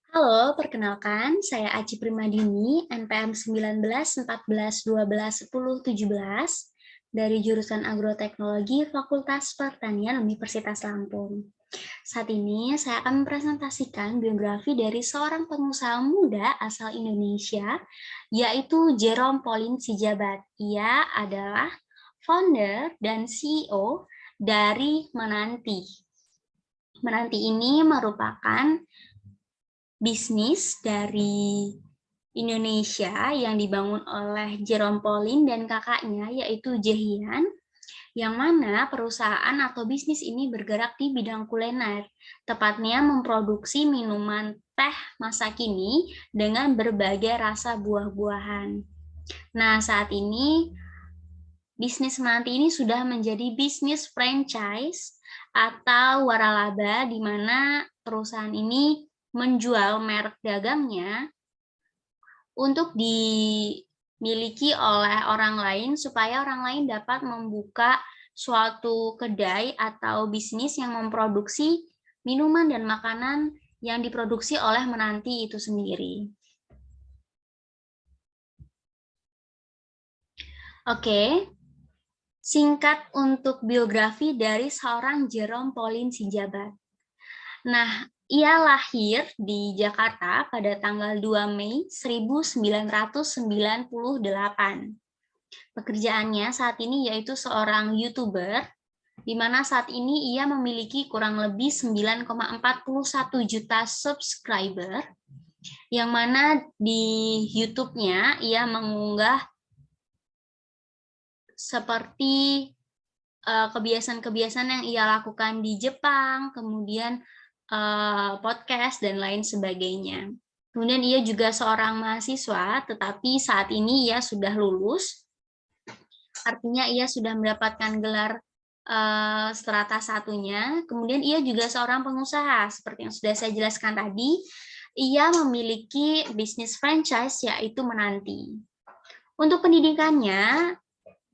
Halo, perkenalkan, saya Aci Primadini, NPM 19 14 12 10 17 dari jurusan Agroteknologi Fakultas Pertanian Universitas Lampung. Saat ini saya akan mempresentasikan biografi dari seorang pengusaha muda asal Indonesia, yaitu Jerome Pauline Sijabat. Ia adalah founder dan CEO dari Menanti. Menanti ini merupakan bisnis dari Indonesia yang dibangun oleh Jerome Pauline dan kakaknya yaitu Jehian, yang mana perusahaan atau bisnis ini bergerak di bidang kuliner, tepatnya memproduksi minuman teh masa kini dengan berbagai rasa buah-buahan. Nah, saat ini bisnis Menanti ini sudah menjadi bisnis franchise atau waralaba, di mana perusahaan ini menjual merek dagangnya untuk dimiliki oleh orang lain supaya orang lain dapat membuka suatu kedai atau bisnis yang memproduksi minuman dan makanan yang diproduksi oleh Menanti itu sendiri. Oke, singkat untuk biografi dari seorang Jerome Pauline Sijabat. Nah, ia lahir di Jakarta pada tanggal 2 Mei 1998. Pekerjaannya saat ini yaitu seorang YouTuber, di mana saat ini ia memiliki kurang lebih 9,41 juta subscriber, yang mana di YouTube-nya ia mengunggah seperti kebiasaan-kebiasaan yang ia lakukan di Jepang, kemudian podcast, dan lain sebagainya. Kemudian ia juga seorang mahasiswa, tetapi saat ini ia sudah lulus, artinya ia sudah mendapatkan gelar strata satunya. Kemudian ia juga seorang pengusaha, seperti yang sudah saya jelaskan tadi, ia memiliki bisnis franchise yaitu Menanti. Untuk pendidikannya,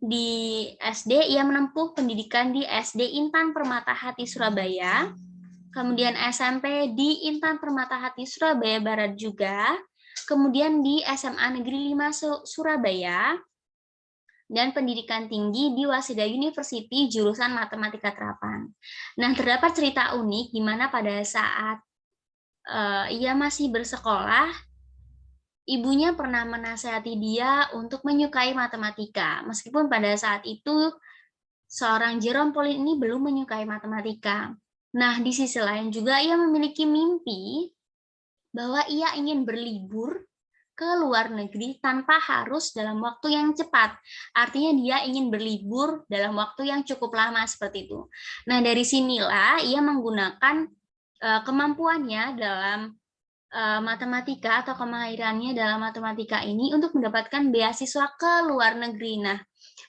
di SD ia menempuh pendidikan di SD Intan Permatahati Surabaya, kemudian SMP di Intan Permatahati Surabaya Barat juga, kemudian di SMA Negeri 5 Surabaya, dan pendidikan tinggi di Waseda University jurusan Matematika Terapan. Nah, terdapat cerita unik di mana pada saat ia masih bersekolah, ibunya pernah menasihati dia untuk menyukai matematika, meskipun pada saat itu seorang Jerome Pauline ini belum menyukai matematika. Nah, di sisi lain juga ia memiliki mimpi bahwa ia ingin berlibur ke luar negeri tanpa harus dalam waktu yang cepat. Artinya dia ingin berlibur dalam waktu yang cukup lama seperti itu. Nah, dari sinilah ia menggunakan kemampuannya dalam matematika atau kemahirannya dalam matematika ini untuk mendapatkan beasiswa ke luar negeri. Nah,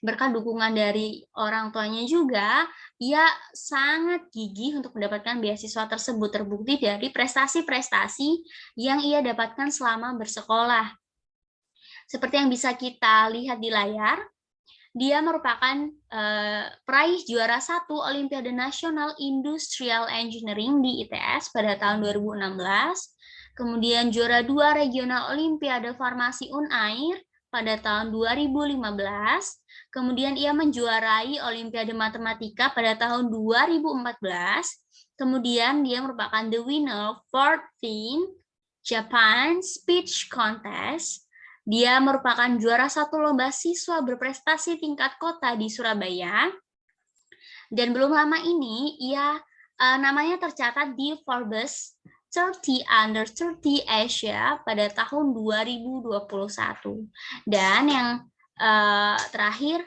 berkat dukungan dari orang tuanya juga, ia sangat gigih untuk mendapatkan beasiswa tersebut, terbukti dari prestasi-prestasi yang ia dapatkan selama bersekolah. Seperti yang bisa kita lihat di layar, dia merupakan peraih juara 1 Olimpiade Nasional Industrial Engineering di ITS pada tahun 2016, kemudian juara 2 Regional Olimpiade Farmasi Unair pada tahun 2015, kemudian ia menjuarai Olimpiade Matematika pada tahun 2014, kemudian dia merupakan the winner of 14th Japan Speech Contest. Dia merupakan juara 1 lomba siswa berprestasi tingkat kota di Surabaya. Dan belum lama ini, ia namanya tercatat di Forbes 30 Under 30 Asia pada tahun 2021. Dan yang terakhir,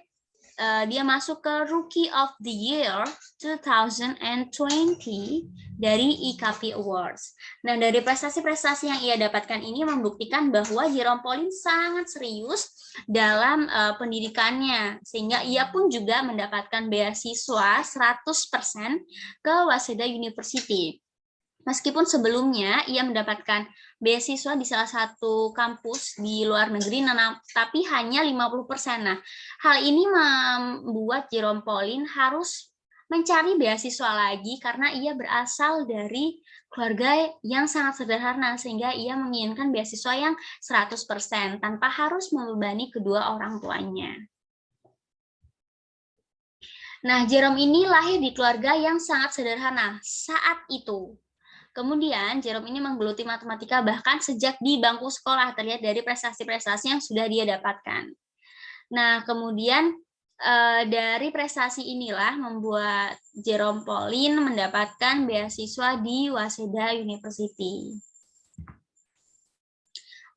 dia masuk ke Rookie of the Year 2020 dari IKP Awards. Nah, dari prestasi-prestasi yang ia dapatkan ini membuktikan bahwa Jerome Pauline sangat serius dalam pendidikannya, sehingga ia pun juga mendapatkan beasiswa 100% ke Waseda University. Meskipun sebelumnya ia mendapatkan beasiswa di salah satu kampus di luar negeri, tapi hanya 50%. Nah, hal ini membuat Jerome Pauline harus mencari beasiswa lagi karena ia berasal dari keluarga yang sangat sederhana sehingga ia menginginkan beasiswa yang 100% tanpa harus membebani kedua orang tuanya. Nah, Jerome ini lahir di keluarga yang sangat sederhana saat itu. Kemudian, Jerome ini menggeluti matematika bahkan sejak di bangku sekolah, terlihat dari prestasi-prestasi yang sudah dia dapatkan. Nah, kemudian dari prestasi inilah membuat Jerome Pauline mendapatkan beasiswa di Waseda University.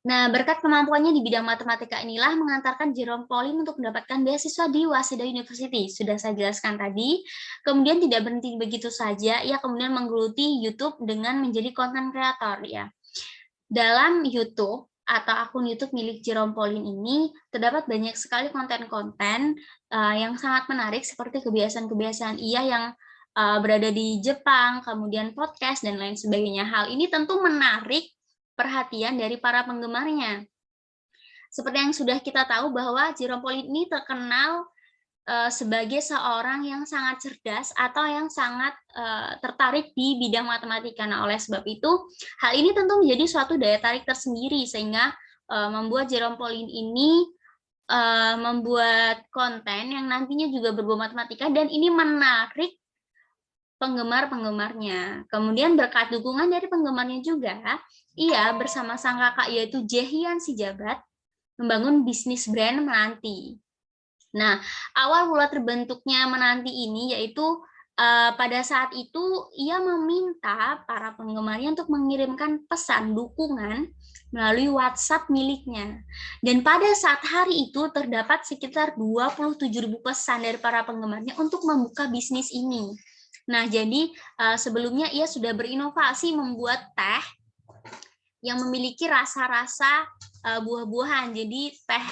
Nah, berkat kemampuannya di bidang matematika inilah mengantarkan Jerome Pauline untuk mendapatkan beasiswa di Waseda University. Sudah saya jelaskan tadi. Kemudian tidak berhenti begitu saja, ia kemudian menggeluti YouTube dengan menjadi konten kreator ya. Dalam YouTube atau akun YouTube milik Jerome Pauline ini terdapat banyak sekali konten-konten yang sangat menarik seperti kebiasaan-kebiasaan ia yang berada di Jepang, kemudian podcast dan lain sebagainya. Hal ini tentu menarik perhatian dari para penggemarnya. Seperti yang sudah kita tahu bahwa Jerome Pauline ini terkenal sebagai seorang yang sangat cerdas atau yang sangat tertarik di bidang matematika. Nah, oleh sebab itu, hal ini tentu menjadi suatu daya tarik tersendiri sehingga membuat Jerome Pauline ini membuat konten yang nantinya juga berbau matematika dan ini menarik penggemar-penggemarnya. Kemudian berkat dukungan dari penggemarnya juga, ia bersama sang kakak yaitu Jaehyun Sijabat membangun bisnis brand Menanti. Nah, awal mula terbentuknya Menanti ini yaitu pada saat itu ia meminta para penggemarnya untuk mengirimkan pesan dukungan melalui WhatsApp miliknya. Dan pada saat hari itu terdapat sekitar 27.000 pesan dari para penggemarnya untuk membuka bisnis ini. Nah, jadi sebelumnya ia sudah berinovasi membuat teh yang memiliki rasa-rasa buah-buahan. Jadi teh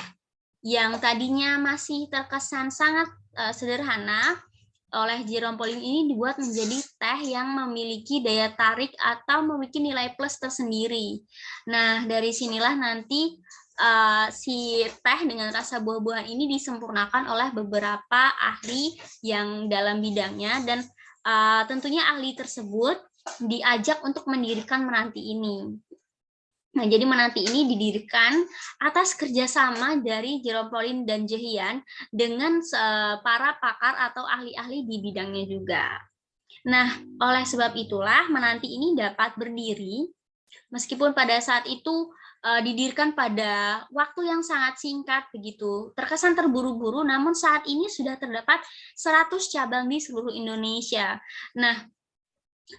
yang tadinya masih terkesan sangat sederhana oleh Jerome Pauline ini dibuat menjadi teh yang memiliki daya tarik atau memiliki nilai plus tersendiri. Nah, dari sinilah nanti si teh dengan rasa buah-buahan ini disempurnakan oleh beberapa ahli yang dalam bidangnya dan tentunya ahli tersebut diajak untuk mendirikan Menanti ini. Nah, jadi Menanti ini didirikan atas kerjasama dari Jerome Pauline dan Jaehyun dengan para pakar atau ahli-ahli di bidangnya juga. Nah, oleh sebab itulah Menanti ini dapat berdiri meskipun pada saat itu didirikan pada waktu yang sangat singkat begitu. Terkesan terburu-buru, namun saat ini sudah terdapat 100 cabang di seluruh Indonesia. Nah,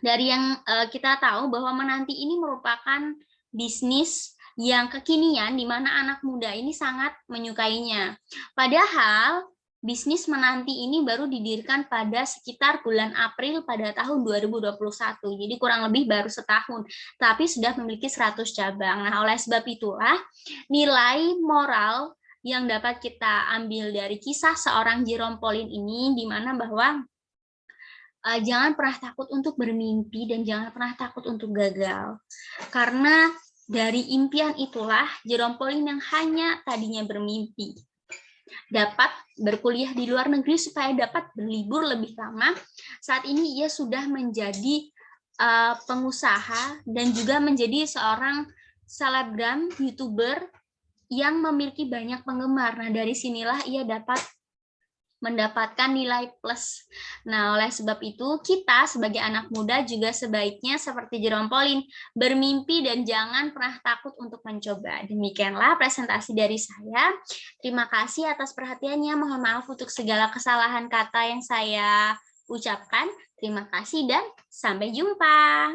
dari yang kita tahu bahwa Menanti ini merupakan bisnis yang kekinian di mana anak muda ini sangat menyukainya. Padahal bisnis Menanti ini baru didirikan pada sekitar bulan April pada tahun 2021. Jadi kurang lebih baru setahun, tapi sudah memiliki 100 cabang. Nah, oleh sebab itulah nilai moral yang dapat kita ambil dari kisah seorang Jerome Pauline ini di mana bahwa jangan pernah takut untuk bermimpi dan jangan pernah takut untuk gagal. Karena dari impian itulah Jerome Pauline yang hanya tadinya bermimpi dapat berkuliah di luar negeri supaya dapat berlibur lebih lama. Saat ini ia sudah menjadi pengusaha dan juga menjadi seorang selebgram YouTuber yang memiliki banyak penggemar. Nah, dari sinilah ia dapat mendapatkan nilai plus. Nah, oleh sebab itu, kita sebagai anak muda juga sebaiknya seperti Jerome Pauline, bermimpi dan jangan pernah takut untuk mencoba. Demikianlah presentasi dari saya. Terima kasih atas perhatiannya. Mohon maaf untuk segala kesalahan kata yang saya ucapkan. Terima kasih dan sampai jumpa.